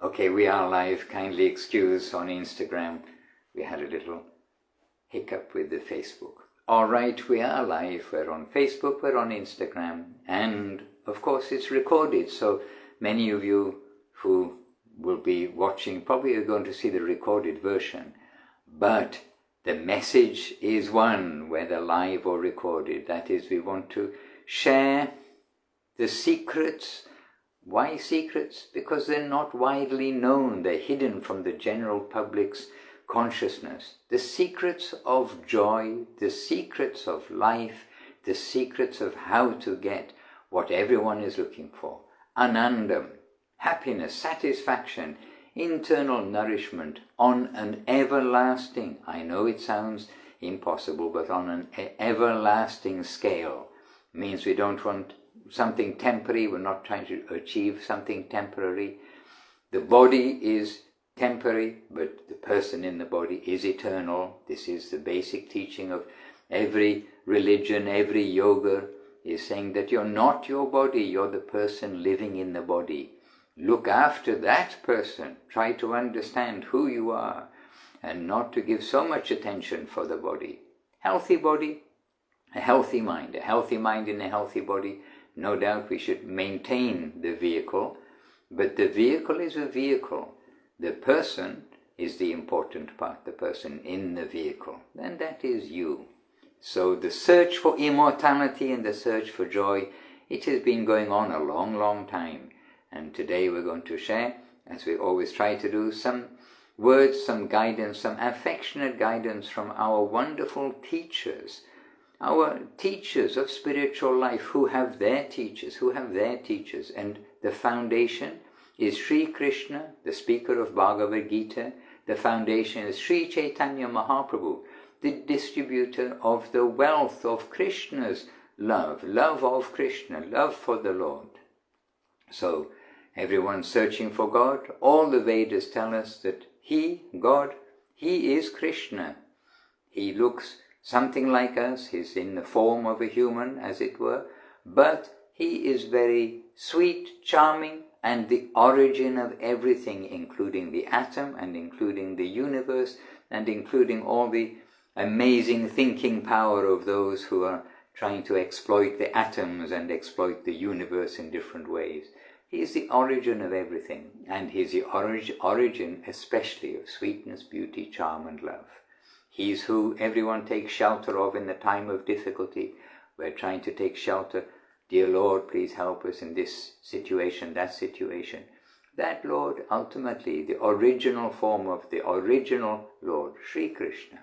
Okay, we are live. Kindly excuse on Instagram. We had a little hiccup with the Facebook. All right, we are live. We're on Facebook, we're on Instagram, and of course it's recorded. So many of you who will be watching probably are going to see the recorded version. But the message is one, whether live or recorded. That is, we want to share the secrets. Why secrets? Because they're not widely known. They're hidden from the general public's consciousness. The secrets of joy, the secrets of life, the secrets of how to get what everyone is looking for. Anandam, happiness, satisfaction, internal nourishment on an everlasting, I know it sounds impossible, but on an everlasting scale. Means we don't want something temporary, we're not trying to achieve something temporary. The body is temporary, but the person in the body is eternal. This is the basic teaching of every religion, every yoga is saying that you're not your body, you're the person living in the body. Look after that person, try to understand who you are, and not to give so much attention for the body. Healthy body, a healthy mind in a healthy body. No doubt we should maintain the vehicle, but the vehicle is a vehicle. The person is the important part, the person in the vehicle, and that is you. So the search for immortality and the search for joy, it has been going on a long, long time. And today we're going to share, as we always try to do, some words, some guidance, some affectionate guidance from our wonderful teachers. Our teachers of spiritual life who have their teachers, and the foundation is Sri Krishna, the speaker of Bhagavad Gita. The foundation is Sri Chaitanya Mahaprabhu, the distributor of the wealth of Krishna's love of Krishna, love for the Lord. So everyone searching for God, all the Vedas tell us that He, God, He is Krishna. He looks something like us, he's in the form of a human, as it were, but he is very sweet, charming, and the origin of everything, including the atom, and including the universe, and including all the amazing thinking power of those who are trying to exploit the atoms and exploit the universe in different ways. He is the origin of everything, and he is the origin especially of sweetness, beauty, charm, and love. He's who everyone takes shelter of in the time of difficulty. We're trying to take shelter. Dear Lord, please help us in this situation, that situation. That Lord, ultimately, the original form of the original Lord, Sri Krishna.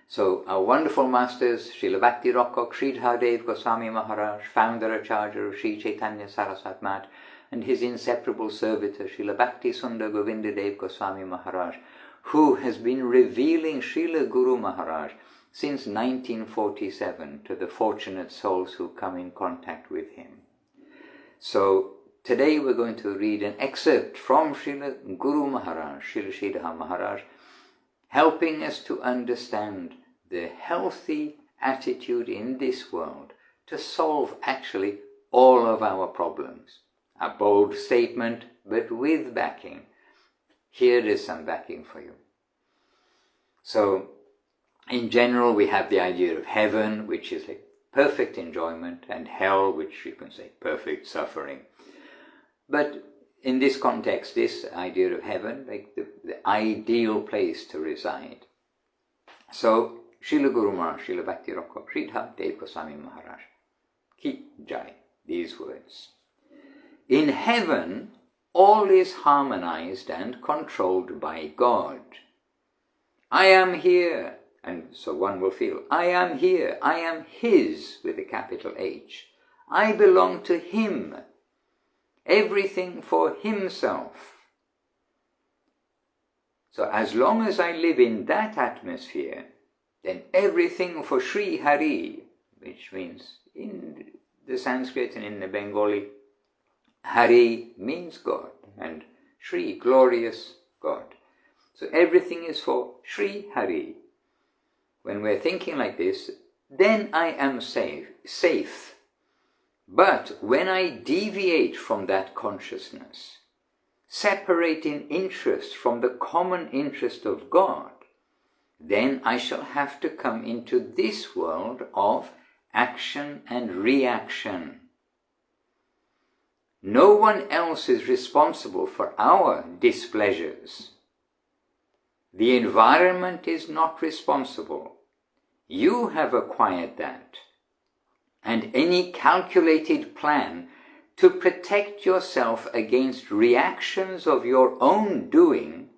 So our wonderful masters, Srila Bhakti Rockok, Sridhar Dev Goswami Maharaj, founder Acharya of Sri Chaitanya Saraswat Math, and his inseparable servitor, Srila Bhakti Sundar Govinda Dev Goswami Maharaj, who has been revealing Srila Guru Maharaj since 1947 to the fortunate souls who come in contact with him. So today we're going to read an excerpt from Srila Guru Maharaj, Srila Sridhar Maharaj, helping us to understand the healthy attitude in this world to solve actually all of our problems. A bold statement, but with backing. Here is some backing for you. So, in general, we have the idea of heaven, which is like perfect enjoyment, and hell, which you can say perfect suffering. But in this context, this idea of heaven, like the ideal place to reside. So, Srila Guru Maharaj, Srila Bhakti Rockok, Sridhar Dev Goswami Maharaj, Ki Jai, these words. In heaven, all is harmonized and controlled by God. I am here, and so one will feel, I am here, I am His, with a capital H. I belong to Him, everything for Himself. So as long as I live in that atmosphere, then everything for Sri Hari, which means in the Sanskrit and in the Bengali, Hari means God, and Sri, glorious God. So everything is for Sri Hari. When we're thinking like this, then I am safe. But when I deviate from that consciousness, separating interest from the common interest of God, then I shall have to come into this world of action and reaction. No one else is responsible for our displeasures. The environment is not responsible. You have acquired that. And any calculated plan to protect yourself against reactions of your own doing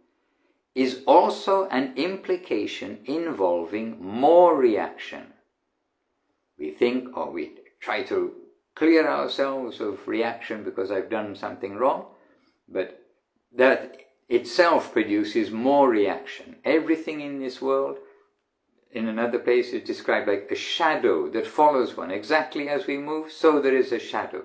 is also an implication involving more reaction. We think, or we try to clear ourselves of reaction because I've done something wrong, but that itself produces more reaction. Everything in this world, in another place, is described like a shadow that follows one. Exactly as we move, so there is a shadow.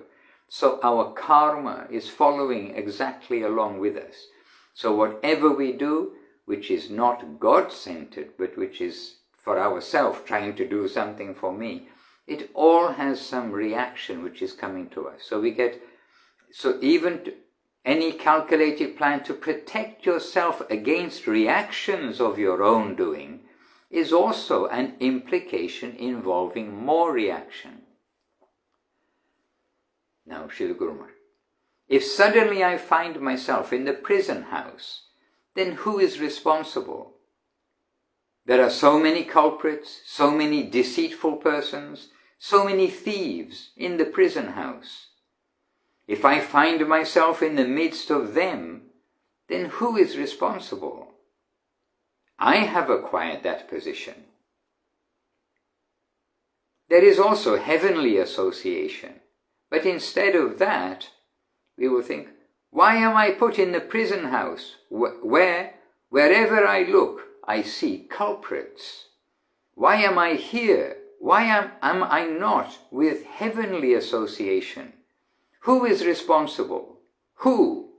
So our karma is following exactly along with us. So whatever we do, which is not God-centered, but which is for ourselves, trying to do something for me, it all has some reaction which is coming to us. So even any calculated plan to protect yourself against reactions of your own doing is also an implication involving more reaction. Now, Srila Guru Maharaj, if suddenly I find myself in the prison house, then who is responsible? There are so many culprits, so many deceitful persons, so many thieves in the prison house. If I find myself in the midst of them, then who is responsible? I have acquired that position. There is also heavenly association, but instead of that, we will think, why am I put in the prison house wherever I look, I see culprits? Why am I here? Why am I not with heavenly association? Who is responsible? Who?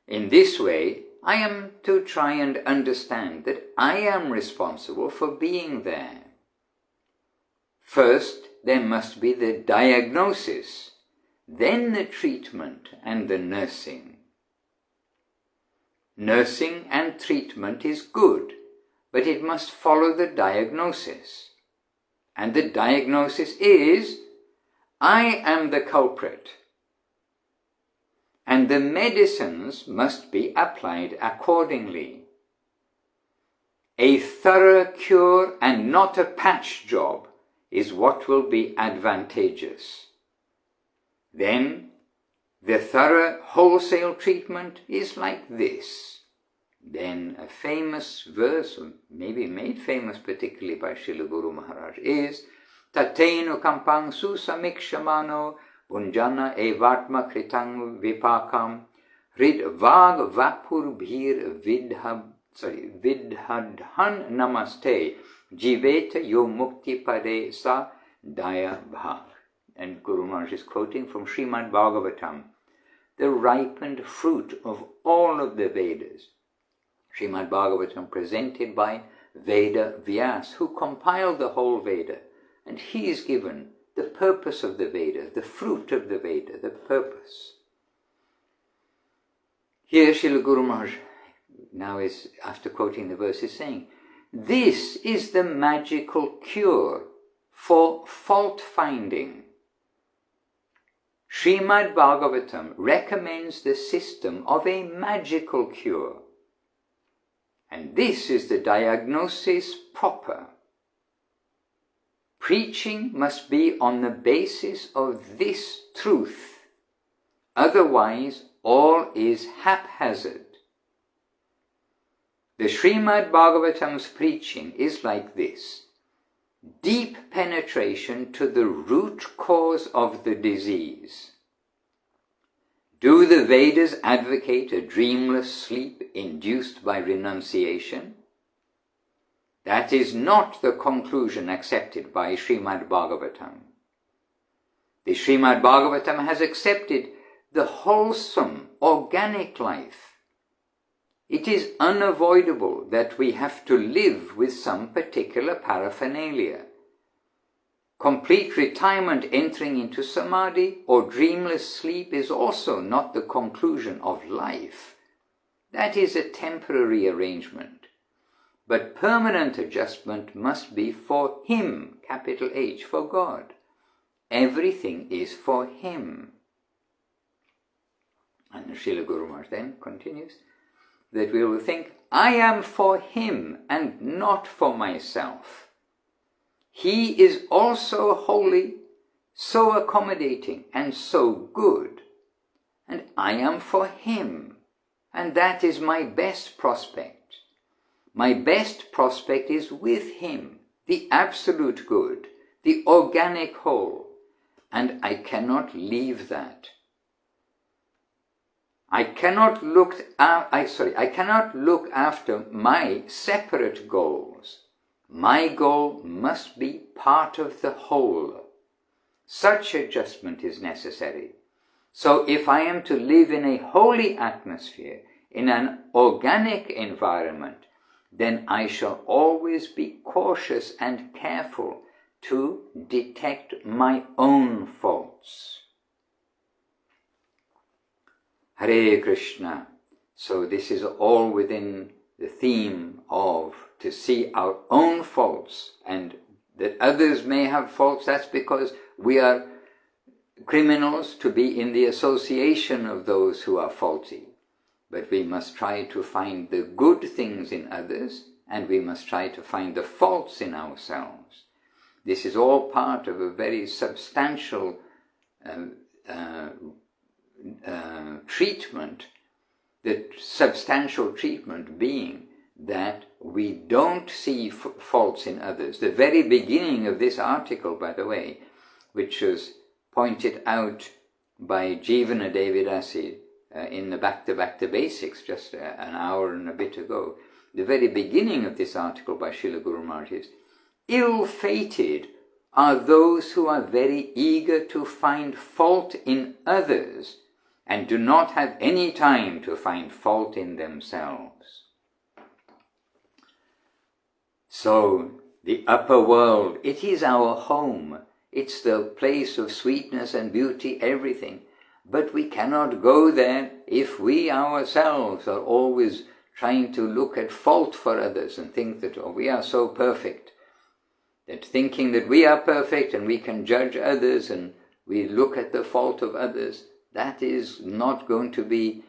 In this way, I am to try and understand that I am responsible for being there. First, there must be the diagnosis, then the treatment and the nursing. Nursing and treatment is good, but it must follow the diagnosis. And the diagnosis is, I am the culprit. And the medicines must be applied accordingly. A thorough cure and not a patch job is what will be advantageous. Then, the thorough wholesale treatment is like this. Then a famous verse, maybe made famous particularly by Srila Guru Maharaj, is Tateno kampang susamikshamano bunjana evatma kritang vipakam ridvag vapur bhir vidhadhan namaste jiveta yo mukti pade sa daya bhav. And Guru Maharaj is quoting from Srimad Bhagavatam, the ripened fruit of all of the Vedas. Srimad Bhagavatam presented by Veda Vyas, who compiled the whole Veda, and he is given the purpose of the Veda, the fruit of the Veda, the purpose. Here Srila Guru Maharaj now is, after quoting the verse, is saying, this is the magical cure for fault finding. Srimad Bhagavatam recommends the system of a magical cure. And this is the diagnosis proper. Preaching must be on the basis of this truth. Otherwise, all is haphazard. The Srimad Bhagavatam's preaching is like this: deep penetration to the root cause of the disease. Do the Vedas advocate a dreamless sleep induced by renunciation? That is not the conclusion accepted by Srimad Bhagavatam. The Srimad Bhagavatam has accepted the wholesome, organic life. It is unavoidable that we have to live with some particular paraphernalia. Complete retirement, entering into samadhi or dreamless sleep, is also not the conclusion of life. That is a temporary arrangement. But permanent adjustment must be for Him, capital H, for God. Everything is for Him. And the Srila Guru Maharaj then continues that we will think, I am for Him and not for myself. He is also holy, so accommodating and so good, and I am for Him, and that is my best prospect. My best prospect is with Him, the absolute good, the organic whole, and I cannot leave that. I cannot look after my separate goals. My goal must be part of the whole. Such adjustment is necessary. So if I am to live in a holy atmosphere, in an organic environment, then I shall always be cautious and careful to detect my own faults. Hare Krishna. So this is all within the theme of to see our own faults, and that others may have faults. That's because we are criminals to be in the association of those who are faulty. But we must try to find the good things in others, and we must try to find the faults in ourselves. This is all part of a very substantial treatment, the substantial treatment being that we don't see faults in others. The very beginning of this article, by the way, which was pointed out by Jivana Devidasi in the Back to Basics just an hour and a bit ago, the very beginning of this article by Srila Guru Maharaj is, ill-fated are those who are very eager to find fault in others and do not have any time to find fault in themselves. So, the upper world, it is our home. It's the place of sweetness and beauty, everything. But we cannot go there if we ourselves are always trying to look at fault for others and think that, oh, we are so perfect. That thinking that we are perfect and we can judge others and we look at the fault of others, that is not going to be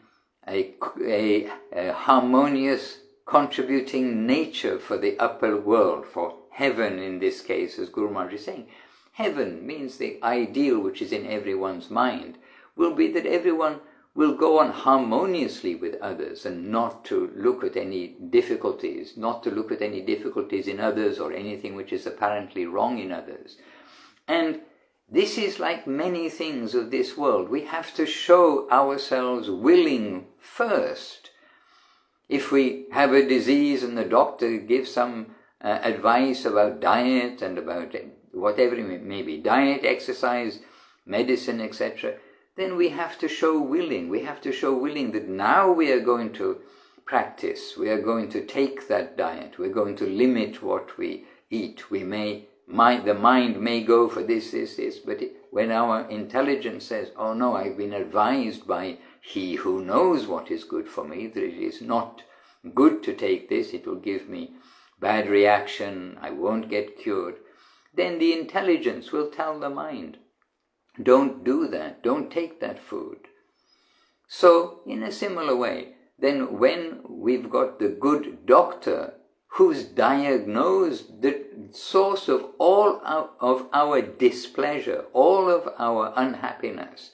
a harmonious contributing nature for the upper world, for heaven in this case, as Guru Maharaj is saying. Heaven means the ideal which is in everyone's mind will be that everyone will go on harmoniously with others and not to look at any difficulties, in others or anything which is apparently wrong in others. And this is like many things of this world. We have to show ourselves willing first. If we have a disease and the doctor gives some advice about diet and about whatever it may be, diet, exercise, medicine, etc., then we have to show willing. We have to show willing that now we are going to practice. We are going to take that diet. We're going to limit what we eat. The mind may go for this, but when our intelligence says, oh no, I've been advised by He who knows what is good for me, that it is not good to take this, it will give me bad reaction, I won't get cured, then the intelligence will tell the mind, don't do that, don't take that food. So, in a similar way, then when we've got the good doctor who's diagnosed the source of all of our displeasure, all of our unhappiness,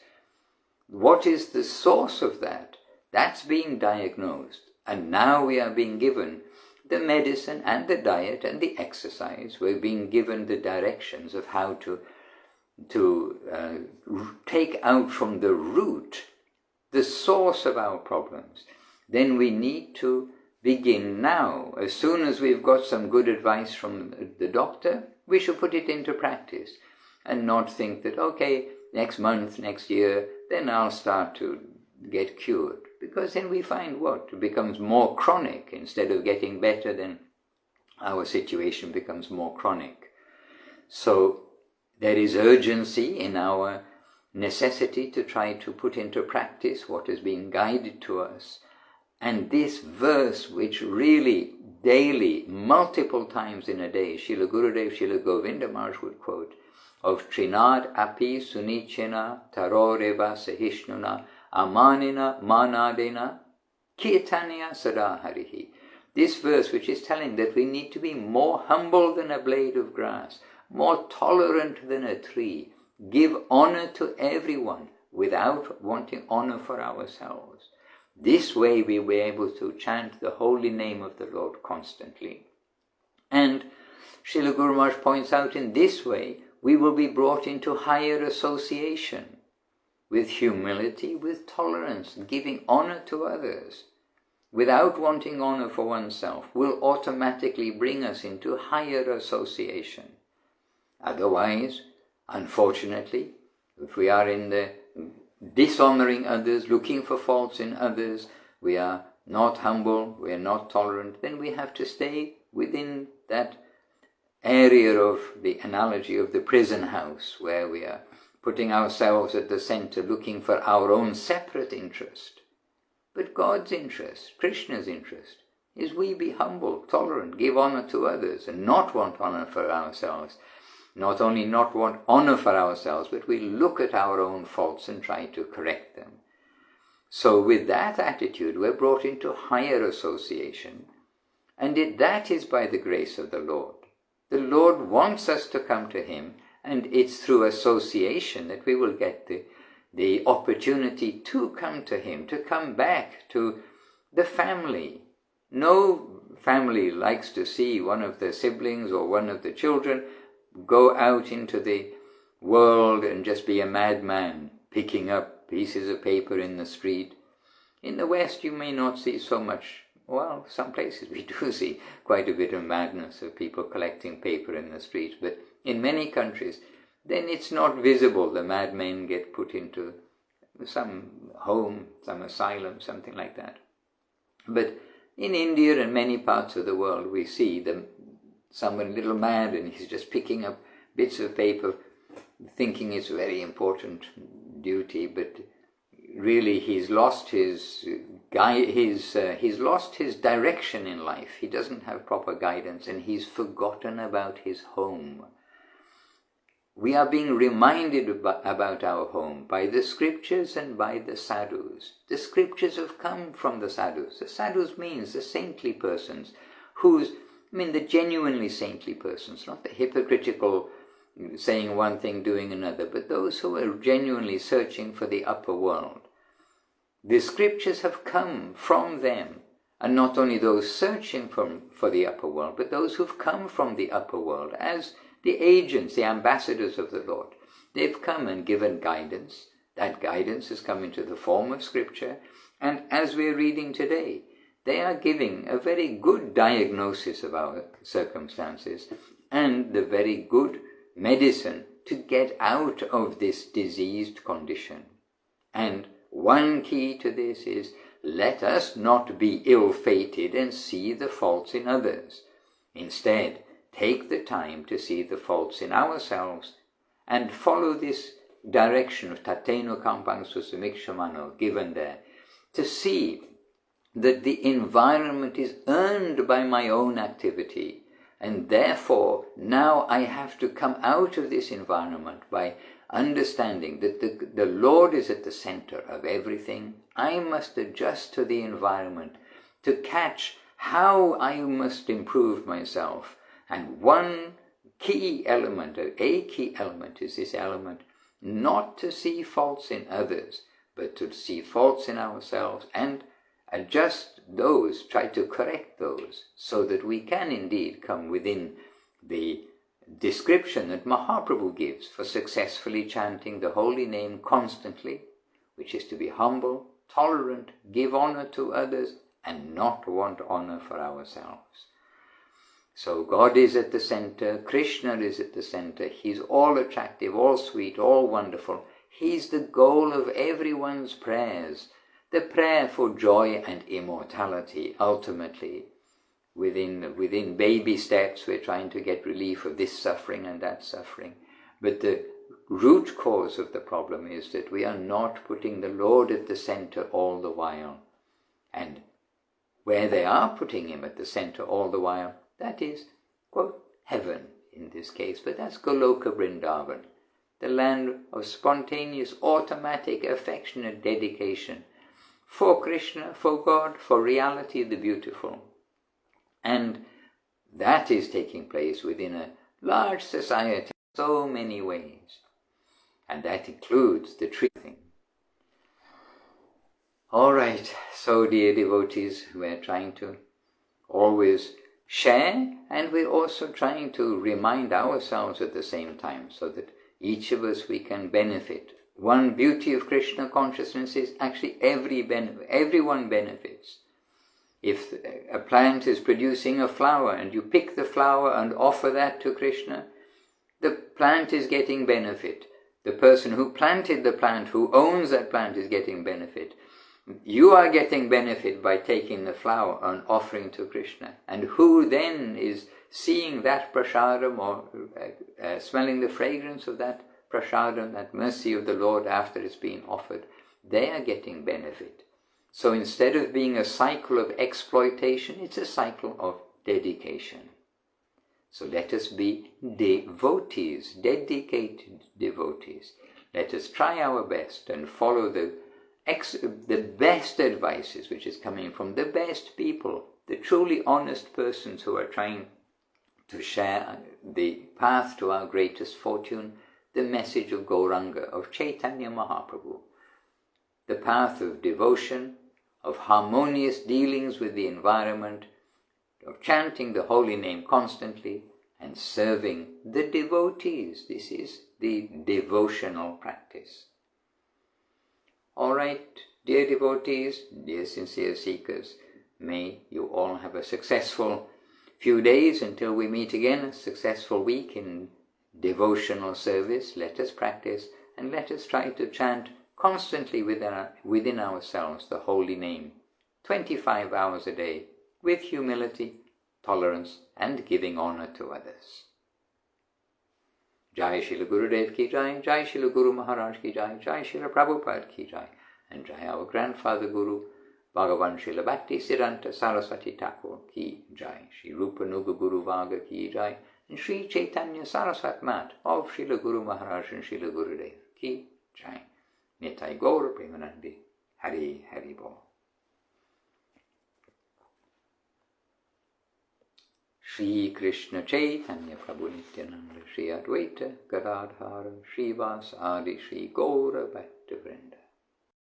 what is the source of that? That's being diagnosed. And now we are being given the medicine and the diet and the exercise. We're being given the directions of how to take out from the root the source of our problems. Then we need to begin now. As soon as we've got some good advice from the doctor, we should put it into practice and not think that, okay, next month, next year, then I'll start to get cured. Because then we find what? It becomes more chronic. Instead of getting better, then our situation becomes more chronic. So There is urgency in our necessity to try to put into practice what is being guided to us. And this verse, which really daily, multiple times in a day, Srila Gurudev, Srila Govinda Maharaj would quote, of Trinad api sunichena taroreva sahishnuna amanina manadena kirtanya sadaharihi. This verse, which is telling that we need to be more humble than a blade of grass, more tolerant than a tree, give honor to everyone without wanting honor for ourselves. This way we were able to chant the holy name of the Lord constantly. And Srila Guru Maharaj points out, in this way we will be brought into higher association with humility, with tolerance, giving honor to others without wanting honor for oneself will automatically bring us into higher association. Otherwise, unfortunately, if we are in the dishonoring others, looking for faults in others, we are not humble, we are not tolerant, then we have to stay within that area of the analogy of the prison house, where we are putting ourselves at the center, looking for our own separate interest. But God's interest, Krishna's interest, is we be humble, tolerant, give honor to others, and not want honor for ourselves. Not only not want honor for ourselves, but we look at our own faults and try to correct them. So with that attitude, we're brought into higher association, and that is by the grace of the Lord. The Lord wants us to come to Him, and it's through association that we will get the opportunity to come to Him, to come back to the family. No family likes to see one of the siblings or one of the children go out into the world and just be a madman, picking up pieces of paper in the street. In the West you may not see so much. Well, some places we do see quite a bit of madness of people collecting paper in the streets, but in many countries, then it's not visible. The madmen get put into some home, some asylum, something like that. But in India and many parts of the world, we see someone a little mad and he's just picking up bits of paper, thinking it's a very important duty, but really he's lost his direction in life. He doesn't have proper guidance, and he's forgotten about his home. We are being reminded about our home by the scriptures and by the sadhus. The scriptures have come from the sadhus. The sadhus means the saintly persons, the genuinely saintly persons, not the hypocritical saying one thing, doing another, but those who are genuinely searching for the upper world. The scriptures have come from them, and not only those searching for the upper world, but those who've come from the upper world as the agents, the ambassadors of the Lord. They've come and given guidance. That guidance has come into the form of scripture, and as we're reading today, they are giving a very good diagnosis of our circumstances and the very good medicine to get out of this diseased condition. And one key to this is, let us not be ill-fated and see the faults in others. Instead, take the time to see the faults in ourselves and follow this direction of tateno kampang susumikshamano given there, to see that the environment is earned by my own activity, and therefore now I have to come out of this environment by understanding that the Lord is at the center of everything. I must adjust to the environment to catch how I must improve myself. And one key element, a key element, is this element not to see faults in others, but to see faults in ourselves and adjust those, try to correct those, so that we can indeed come within the description that Mahaprabhu gives for successfully chanting the holy name constantly, which is to be humble, tolerant, give honor to others, and not want honor for ourselves. So God is at the center, Krishna is at the center, He's all attractive, all sweet, all wonderful. He's the goal of everyone's prayers, the prayer for joy and immortality, ultimately. Within baby steps, we're trying to get relief of this suffering and that suffering. But the root cause of the problem is that we are not putting the Lord at the center all the while. And where they are putting him at the center all the while, that is, quote, heaven in this case, but that's Goloka Vrindavan, the land of spontaneous, automatic, affectionate dedication for Krishna, for God, for reality, the beautiful. And that is taking place within a large society in so many ways. And that includes the tree thing. All right, so dear devotees, we're trying to always share, and we're also trying to remind ourselves at the same time, so that each of us, we can benefit. One beauty of Krishna consciousness is actually everyone benefits. If a plant is producing a flower and you pick the flower and offer that to Krishna, the plant is getting benefit. The person who planted the plant, who owns that plant, is getting benefit. You are getting benefit by taking the flower and offering to Krishna. And who then is seeing that prasadam or smelling the fragrance of that prasadam, that mercy of the Lord after it's been offered, they are getting benefit. So instead of being a cycle of exploitation, it's a cycle of dedication. So let us be devotees, dedicated devotees. Let us try our best and follow the best advices which is coming from the best people, the truly honest persons who are trying to share the path to our greatest fortune, the message of Gauranga, of Chaitanya Mahaprabhu, the path of devotion, of harmonious dealings with the environment, of chanting the holy name constantly and serving the devotees. This is the devotional practice. All right, dear devotees, dear sincere seekers, may you all have a successful few days until we meet again, a successful week in devotional service. Let us practice and let us try to chant constantly within ourselves the holy name, 25 hours a day, with humility, tolerance and giving honor to others. Jai Srila Gurudev ki Jai, Jai Srila Guru Maharaj ki Jai, Jai Srila Prabhupada ki Jai, and Jai our grandfather Guru, Bhagavan Srila Bhakti Siddhanta Saraswati Thakur ki Jai, Sri Rupa Nuga Guru Vaga ki Jai, and Sri Chaitanya Saraswat Mat of Srila Guru Maharaj and Srila Gurudev ki Jai. Nitai Gaur Premanandi, Hari Hari Bol. Shri Krishna Chaitanya Prabhu Nityananda, Shri Advaita Gadadhara, Shri Vas Adi, Shri Gaura Bhakta Vrinda.